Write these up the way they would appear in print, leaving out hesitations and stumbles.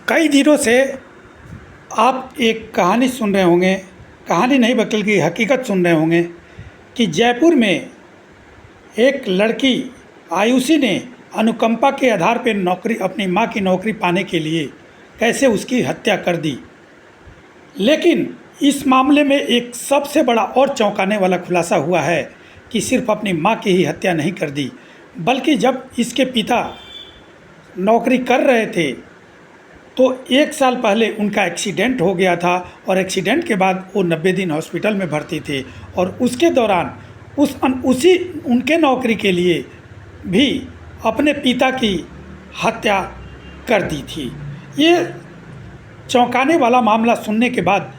कई दिनों से आप एक कहानी सुन रहे होंगे, कहानी नहीं बल्कि हकीकत सुन रहे होंगे कि जयपुर में एक लड़की आयुषी ने अनुकंपा के आधार पर नौकरी अपनी मां की नौकरी पाने के लिए कैसे उसकी हत्या कर दी। लेकिन इस मामले में एक सबसे बड़ा और चौंकाने वाला खुलासा हुआ है कि सिर्फ अपनी मां की ही हत्या नहीं कर दी, बल्कि जब इसके पिता नौकरी कर रहे थे तो 1 साल पहले उनका एक्सीडेंट हो गया था और एक्सीडेंट के बाद वो 90 दिन हॉस्पिटल में भर्ती थे और उसके दौरान उसी उनके नौकरी के लिए भी अपने पिता की हत्या कर दी थी। ये चौंकाने वाला मामला सुनने के बाद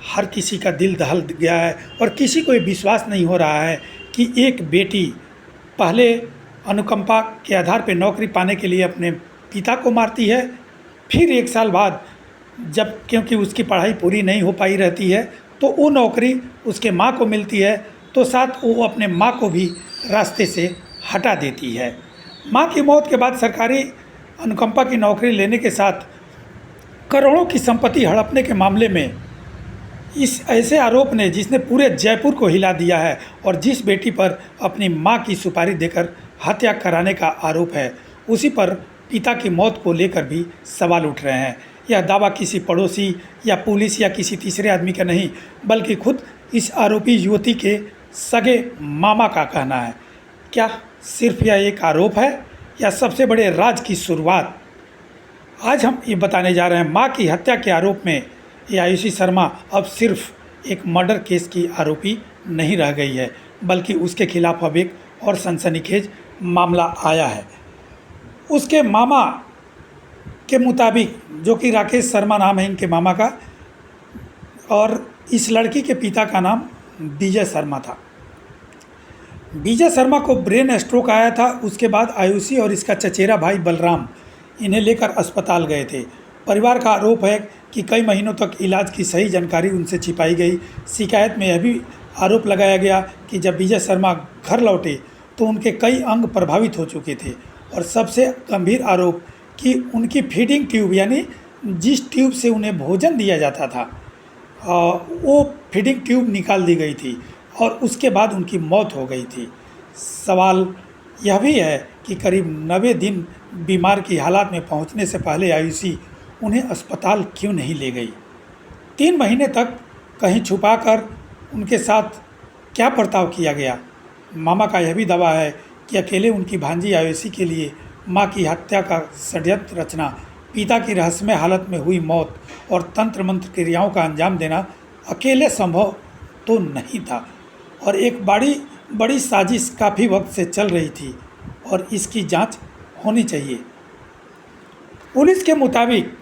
हर किसी का दिल दहल गया है और किसी को ये विश्वास नहीं हो रहा है कि एक बेटी पहले अनुकंपा के आधार पर नौकरी पाने के लिए अपने पिता को मारती है, फिर 1 साल बाद जब क्योंकि उसकी पढ़ाई पूरी नहीं हो पाई रहती है तो वो नौकरी उसके माँ को मिलती है, तो साथ वो अपने माँ को भी रास्ते से हटा देती है। माँ की मौत के बाद सरकारी अनुकंपा की नौकरी लेने के साथ करोड़ों की संपत्ति हड़पने के मामले में इस ऐसे आरोप ने जिसने पूरे जयपुर को हिला दिया है और जिस बेटी पर अपनी माँ की सुपारी देकर हत्या कराने का आरोप है, उसी पर पिता की मौत को लेकर भी सवाल उठ रहे हैं। यह दावा किसी पड़ोसी या पुलिस या किसी तीसरे आदमी का नहीं, बल्कि खुद इस आरोपी युवती के सगे मामा का कहना है। क्या सिर्फ यह एक आरोप है या सबसे बड़े राज की शुरुआत? आज हम ये बताने जा रहे हैं। मां की हत्या के आरोप में ये आयुषी शर्मा अब सिर्फ एक मर्डर केस की आरोपी नहीं रह गई है, बल्कि उसके खिलाफ अब एक और सनसनीखेज मामला आया है। उसके मामा के मुताबिक, जो कि राकेश शर्मा नाम है इनके मामा का, और इस लड़की के पिता का नाम विजय शर्मा था। विजय शर्मा को ब्रेन स्ट्रोक आया था। उसके बाद आयुषी और इसका चचेरा भाई बलराम इन्हें लेकर अस्पताल गए थे। परिवार का आरोप है कि कई महीनों तक इलाज की सही जानकारी उनसे छिपाई गई। शिकायत में यह भी आरोप लगाया गया कि जब विजय शर्मा घर लौटे तो उनके कई अंग प्रभावित हो चुके थे और सबसे गंभीर आरोप कि उनकी फीडिंग ट्यूब, यानी जिस ट्यूब से उन्हें भोजन दिया जाता था, वो फीडिंग ट्यूब निकाल दी गई थी और उसके बाद उनकी मौत हो गई थी। सवाल यह भी है कि करीब 90 दिन बीमार की हालत में पहुंचने से पहले आयुषी उन्हें अस्पताल क्यों नहीं ले गई? 3 महीने तक कहीं छुपाकर उनके साथ क्या बर्ताव किया गया? मामा का यह भी दावा है कि अकेले उनकी भांजी आयुषी के लिए मां की हत्या का षड्यंत्र रचना, पिता की रहस्यमय हालत में हुई मौत और तंत्र मंत्र क्रियाओं का अंजाम देना अकेले संभव तो नहीं था और एक बड़ी साजिश काफ़ी वक्त से चल रही थी और इसकी जांच होनी चाहिए। पुलिस के मुताबिक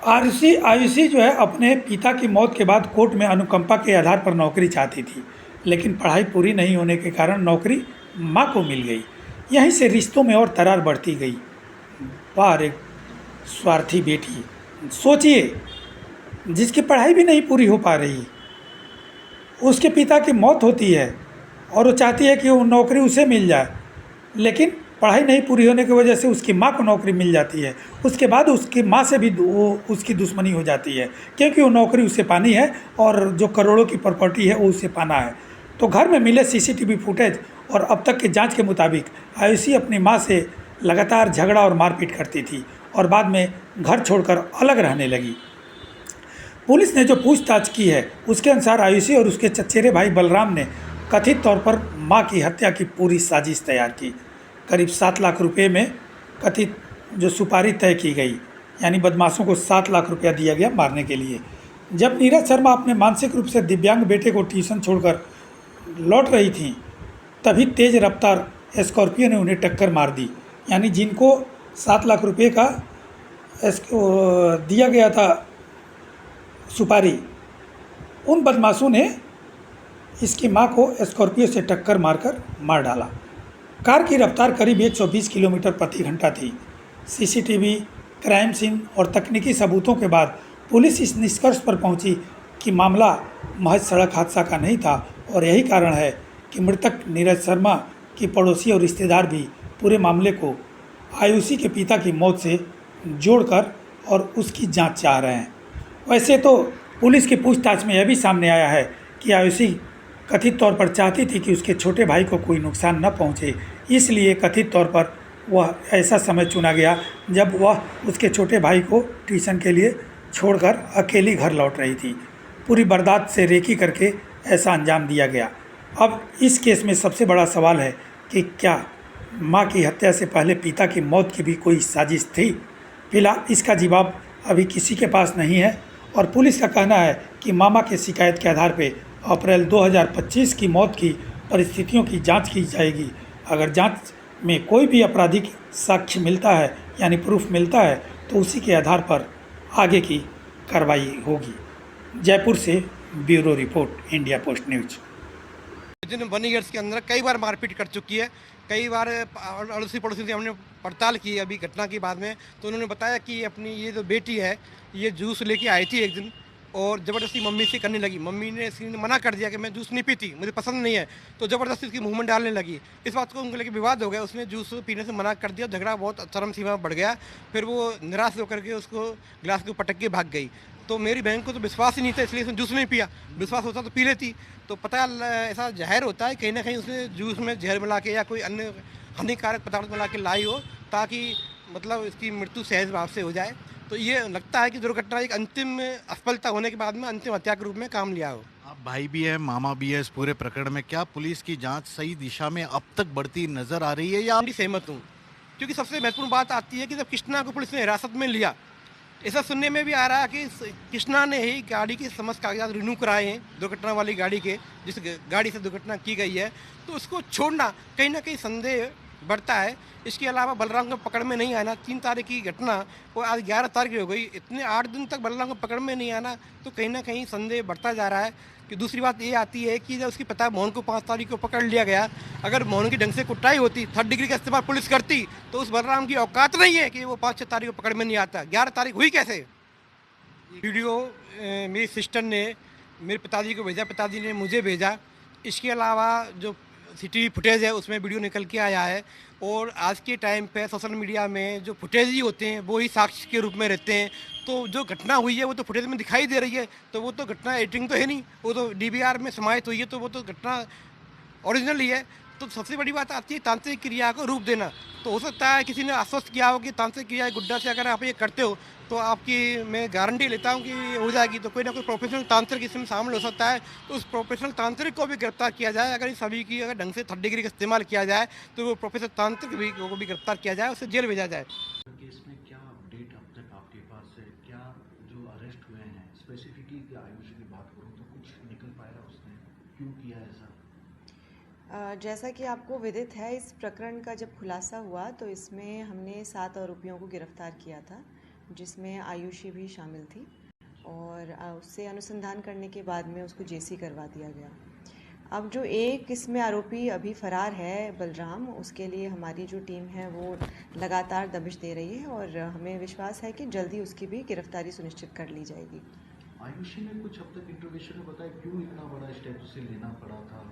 आयुषी जो है अपने पिता की मौत के बाद कोर्ट में अनुकंपा के आधार पर नौकरी चाहती थी, लेकिन पढ़ाई पूरी नहीं होने के कारण नौकरी मां को मिल गई। यहीं से रिश्तों में और दरार बढ़ती गई। वाह रे स्वार्थी बेटी! सोचिए, जिसकी पढ़ाई भी नहीं पूरी हो पा रही, उसके पिता की मौत होती है और वो चाहती है कि वो नौकरी उसे मिल जाए, लेकिन पढ़ाई नहीं पूरी होने की वजह से उसकी माँ को नौकरी मिल जाती है। उसके बाद उसकी माँ से भी उसकी दुश्मनी हो जाती है, क्योंकि वो नौकरी उसे पानी है और जो करोड़ों की प्रॉपर्टी है वो उसे पाना है। तो घर में मिले सीसीटीवी फुटेज और अब तक की जांच के मुताबिक आयुषी अपनी माँ से लगातार झगड़ा और मारपीट करती थी और बाद में घर छोड़कर अलग रहने लगी। पुलिस ने जो पूछताछ की है उसके अनुसार आयुषी और उसके चचेरे भाई बलराम ने कथित तौर पर मां की हत्या की पूरी साजिश तैयार की। करीब 7 लाख रुपए में कथित जो सुपारी तय की गई, यानी बदमाशों को 7 लाख रुपया दिया गया मारने के लिए। जब नीरज शर्मा अपने मानसिक रूप से दिव्यांग बेटे को ट्यूशन छोड़कर लौट रही थीं, तभी तेज़ रफ्तार स्कॉर्पियो ने उन्हें टक्कर मार दी। यानी जिनको 7 लाख रुपये का दिया गया था सुपारी, उन बदमाशों ने इसकी मां को स्कॉर्पियो से टक्कर मारकर मार डाला। कार की रफ्तार करीब 120 किलोमीटर प्रति घंटा थी। सीसीटीवी, क्राइम सीन और तकनीकी सबूतों के बाद पुलिस इस निष्कर्ष पर पहुंची कि मामला महज सड़क हादसा का नहीं था और यही कारण है कि मृतक नीरज शर्मा की पड़ोसी और रिश्तेदार भी पूरे मामले को आयुषी के पिता की मौत से जोड़कर और उसकी जांच चाह रहे हैं। वैसे तो पुलिस की पूछताछ में यह भी सामने आया है कि आयुषी कथित तौर पर चाहती थी कि उसके छोटे भाई को कोई नुकसान न पहुंचे, इसलिए कथित तौर पर वह ऐसा समय चुना गया जब वह उसके छोटे भाई को ट्यूशन के लिए छोड़कर अकेली घर लौट रही थी। पूरी वारदात से रेकी करके ऐसा अंजाम दिया गया। अब इस केस में सबसे बड़ा सवाल है कि क्या मां की हत्या से पहले पिता की मौत की भी कोई साजिश थी? फिलहाल इसका जवाब अभी किसी के पास नहीं है और पुलिस का कहना है कि मामा की शिकायत के आधार पर अप्रैल 2025 की मौत की परिस्थितियों की जांच की जाएगी। अगर जांच में कोई भी आपराधिक साक्ष्य मिलता है यानी प्रूफ मिलता है तो उसी के आधार पर आगे की कार्रवाई होगी। जयपुर से bureau report, India post news. Within 1 years के अंदर कई बार मारपीट कर चुकी है। कई बार अड़ोसी पड़ोसी से हमने पड़ताल की अभी घटना के बाद में, तो उन्होंने बताया कि अपनी ये जो बेटी है ये जूस लेके आई थी एक दिन और ज़बरदस्ती मम्मी से करने लगी। मम्मी ने इसने मना कर दिया कि मैं जूस नहीं पीती, मुझे पसंद नहीं है, तो ज़बरदस्ती उसकी मुँह में डालने लगी। इस बात को उनको लेकर विवाद हो गया, उसने जूस पीने से मना कर दिया, झगड़ा बहुत चरम सीमा बढ़ गया। फिर वो निराश होकर के उसको गिलास को पटक के भाग गई। तो मेरी बहन को तो विश्वास ही नहीं था, इसलिए उसने जूस नहीं पिया। विश्वास होता तो पी लेती। तो पता ऐसा जहर होता है, कहीं ना कहीं उसने जूस में जहर मिला के या कोई अन्य हानिकारक पदार्थ मिला के लाई हो, ताकि मतलब इसकी मृत्यु सहज भाव से हो जाए। तो ये लगता है कि दुर्घटना एक अंतिम असफलता होने के बाद में अंतिम हत्या के रूप में काम लिया हो। आप भाई भी है, मामा भी है इस पूरे प्रकरण में, क्या पुलिस की जांच सही दिशा में अब तक बढ़ती नजर आ रही है या मैं सहमत हूँ, क्योंकि सबसे महत्वपूर्ण बात आती है कि जब कृष्णा को पुलिस ने हिरासत में लिया, ऐसा सुनने में भी आ रहा है कि कृष्णा ने ही गाड़ी के समस्त कागजात रिन्यू कराए हैं, दुर्घटना वाली गाड़ी के, जिस गाड़ी से दुर्घटना की गई है, तो उसको छोड़ना कहीं ना कहीं संदेह बढ़ता है। इसके अलावा बलराम को पकड़ में नहीं आना, 3 तारीख की घटना और आज 11 तारीख हो गई, इतने 8 दिन तक बलराम को पकड़ में नहीं आना, तो कहीं ना कहीं संदेह बढ़ता जा रहा है। कि दूसरी बात ये आती है कि जब उसकी पता मोहन को 5 तारीख को पकड़ लिया गया, अगर मोहन की ढंग से कुटाई होती, 3rd डिग्री का इस्तेमाल पुलिस करती, तो उस बलराम की औकात नहीं है कि वो 5-6 तारीख को पकड़ में नहीं आता। 11 तारीख हुई कैसे? वीडियो मेरी सिस्टर ने मेरे पिताजी को भेजा, पिताजी ने मुझे भेजा। इसके अलावा जो सीसीटीवी फुटेज है उसमें वीडियो निकल के आया है, और आज के टाइम पे सोशल मीडिया में जो फुटेज ही होते हैं वो ही साक्ष्य के रूप में रहते हैं। तो जो घटना हुई है वो तो फुटेज में दिखाई दे रही है, तो वो तो घटना एडिटिंग तो है नहीं, वो तो डीवीआर में समाहित हुई है, तो वो तो घटना ओरिजिनल ही है। तो सबसे बड़ी बात आती है तांत्रिक क्रिया को रूप देना। तो हो सकता है किसी ने आश्वस्त किया हो कि तांत्रिक क्रिया गुड्डा से अगर आप ये करते हो तो आपकी मैं गारंटी लेता हूँ कि हो जाएगी। तो कोई ना कोई प्रोफेशनल तांत्रिक इसमें शामिल हो सकता है, तो उस प्रोफेशनल तांत्रिक को भी गिरफ्तार किया जाए। अगर इन सभी की अगर ढंग से 3rd डिग्री का इस्तेमाल किया जाए तो वो प्रोफेशनल तांत्रिक भी को भी गिरफ्तार किया जाए, उसे जेल भेजा जाए। केस में क्या अपडेट अब तक आपके पास है? क्या जो अरेस्ट हुए हैं स्पेसिफिकली आयुषी की बात करूँ तो कुछ निकल पाया उसने, क्यों किया ऐसा? जैसा कि आपको विदित है, इस प्रकरण का जब खुलासा हुआ तो इसमें हमने 7 आरोपियों को गिरफ्तार किया था, जिसमें आयुषी भी शामिल थी, और उससे अनुसंधान करने के बाद में उसको जेसी करवा दिया गया। अब जो एक इसमें आरोपी अभी फरार है, बलराम, उसके लिए हमारी जो टीम है वो लगातार दबिश दे रही है और हमें विश्वास है कि जल्दी उसकी भी गिरफ्तारी सुनिश्चित कर ली जाएगी। आयुषी ने कुछ अब तक इंटरोगेशन में बताया क्यों इतना बड़ा स्टेप उसे लेना पड़ा था?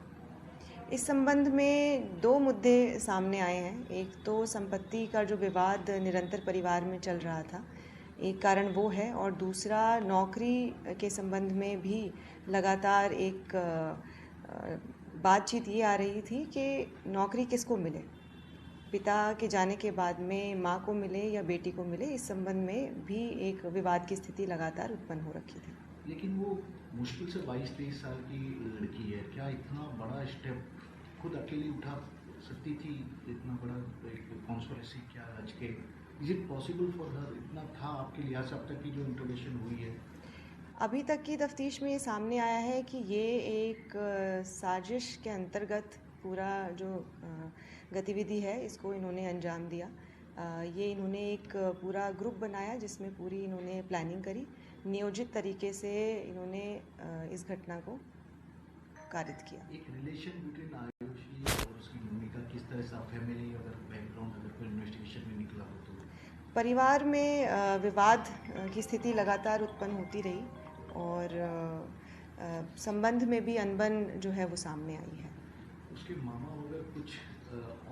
इस संबंध में 2 मुद्दे सामने आए हैं। एक तो संपत्ति का जो विवाद निरंतर परिवार में चल रहा था, एक कारण वो है, और दूसरा नौकरी के संबंध में भी लगातार एक बातचीत ये आ रही थी कि नौकरी किसको मिले, पिता के जाने के बाद में माँ को मिले या बेटी को मिले। इस संबंध में भी एक विवाद की स्थिति लगातार उत्पन्न हो रखी थी। लेकिन वो मुश्किल से 22-23 साल की लड़की है, क्या इतना बड़ा स्टेप खुद अकेली उठा सकती थी? इतना बड़ा एक कॉन्स्पिरेसी क्या रच के, is it possible for her? इतना था आपके लिहाज से अब तक की जो इंट्रोगेशन हुई है? अभी तक की तफ्तीश में ये सामने आया है कि ये एक साजिश के अंतर्गत पूरा जो गतिविधि है इसको इन्होंने अंजाम दिया। ये इन्होंने एक पूरा ग्रुप बनाया जिसमें पूरी इन्होंने प्लानिंग करी, नियोजित तरीके से इन्होंने इस घटना को कारित किया। एक रिलेशन बिटवीन आयुषी और उसकी मम्मी का किस तरह से, फैमिली अगर बैकग्राउंड अगर कोई इन्वेस्टिगेशन में निकला हो तो? परिवार में विवाद की स्थिति लगातार उत्पन्न होती रही और संबंध में भी अनबन जो है वो सामने आई है। उसके मामा वगैरह कुछ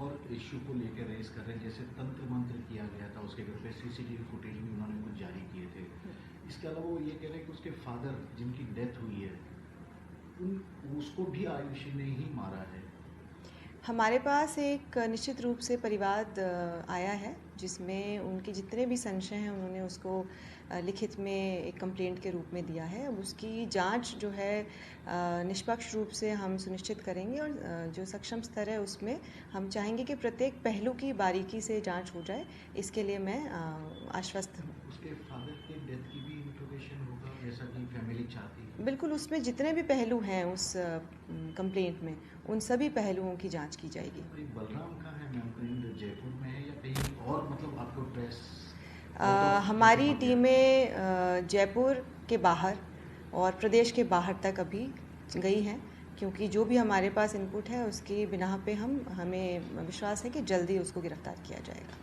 और इश्यू को लेकर रेस कर रहे हैं, जैसे तंत्र मंत्र किया गया था उसके घर पे, सीसीटीवी फुटेज भी उन्होंने कुछ जारी किए थे। इसके अलावा वो ये कह रहे हैं कि उसके फादर जिनकी डेथ हुई है उसको भी आयुषी ने ही मारा है। हमारे पास एक निश्चित रूप से परिवाद आया है जिसमें उनके जितने भी संशय हैं उन्होंने उसको लिखित में एक कंप्लेंट के रूप में दिया है। अब उसकी जांच जो है निष्पक्ष रूप से हम सुनिश्चित करेंगे और जो सक्षम स्तर है उसमें हम चाहेंगे कि प्रत्येक पहलू की बारीकी से जांच हो जाए। इसके लिए मैं आश्वस्त हूँ। उसके फादर के डेथ की भी इंट्रोगेशन होगा जैसा कि फैमिली चाहती है? बिल्कुल, उसमें जितने भी पहलू हैं उस कंप्लेंट में उन सभी पहलुओं की जांच की जाएगी। और एक बलराम कहाँ है मैम, कहीं जयपुर में है या कहीं और, मतलब आपको ट्रेस? हमारी टीमें जयपुर के बाहर और प्रदेश के बाहर तक अभी गई हैं क्योंकि जो भी हमारे पास इनपुट है उसकी बिना पे हमें विश्वास है कि जल्दी उसको गिरफ्तार किया जाएगा।